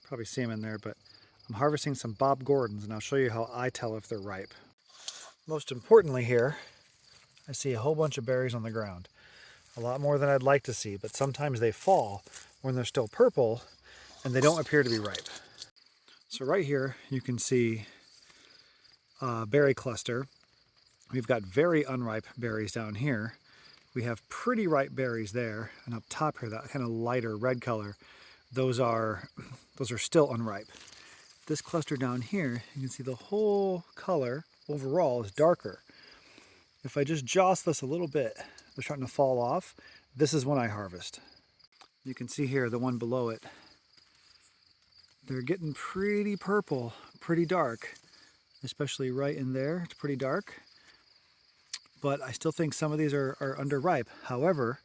Probably see them in there, but I'm harvesting some Bob Gordons, and I'll show you how I tell if they're ripe. Most importantly here, I see a whole bunch of berries on the ground. A lot more than I'd like to see, but sometimes they fall when they're still purple and they don't appear to be ripe. So right here you can see a berry cluster. We've got very unripe berries down here. We have pretty ripe berries there, and up top here, that kind of lighter red color, those are still unripe. This cluster down here, you can see the whole color overall is darker. If I just jostle this a little bit, they're starting to fall off. This is when I harvest. You can see here the one below it. They're getting pretty purple, pretty dark, especially right in there. It's pretty dark. But I still think some of these are underripe. However,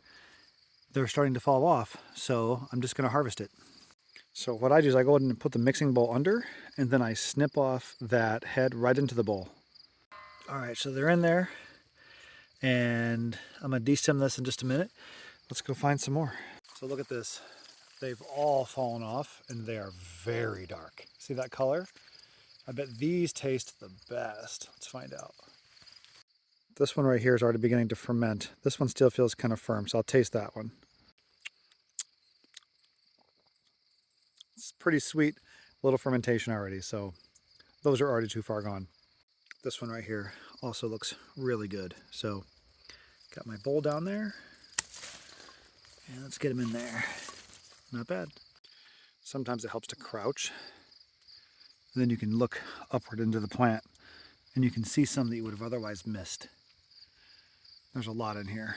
they're starting to fall off, so I'm just going to harvest it. So what I do is I go ahead and put the mixing bowl under, and then I snip off that head right into the bowl. All right, so they're in there, and I'm going to destem this in just a minute. Let's go find some more. So look at this. They've all fallen off, and they are very dark. See that color? I bet these taste the best. Let's find out. This one right here is already beginning to ferment. This one still feels kind of firm, so I'll taste that one. It's pretty sweet, little fermentation already, so those are already too far gone. This one right here also looks really good. So got my bowl down there, and let's get them in there. Not bad. Sometimes it helps to crouch, and then you can look upward into the plant, and you can see some that you would have otherwise missed. There's a lot in here.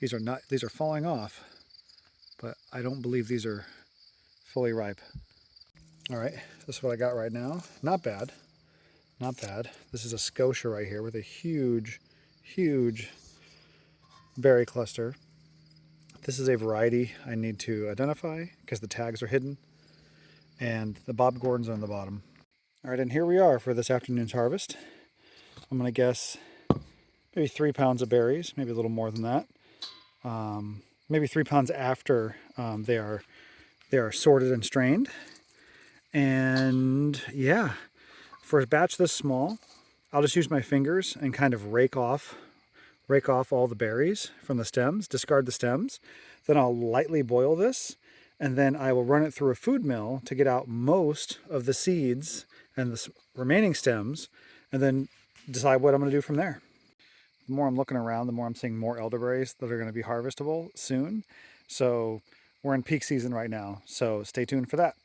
These are falling off, but I don't believe these are fully ripe. All right, this is what I got right now. Not bad, not bad. This is a Scotia right here with a huge, huge berry cluster. This is a variety I need to identify because the tags are hidden, and the Bob Gordons are on the bottom. All right, and here we are for this afternoon's harvest. I'm gonna guess maybe 3 pounds of berries, maybe a little more than that. Maybe 3 pounds after they are sorted and strained. And yeah, for a batch this small, I'll just use my fingers and kind of rake off all the berries from the stems, discard the stems. Then I'll lightly boil this, and then I will run it through a food mill to get out most of the seeds and the remaining stems, and then decide what I'm going to do from there. The more I'm looking around, the more I'm seeing more elderberries that are going to be harvestable soon. So we're in peak season right now, so stay tuned for that.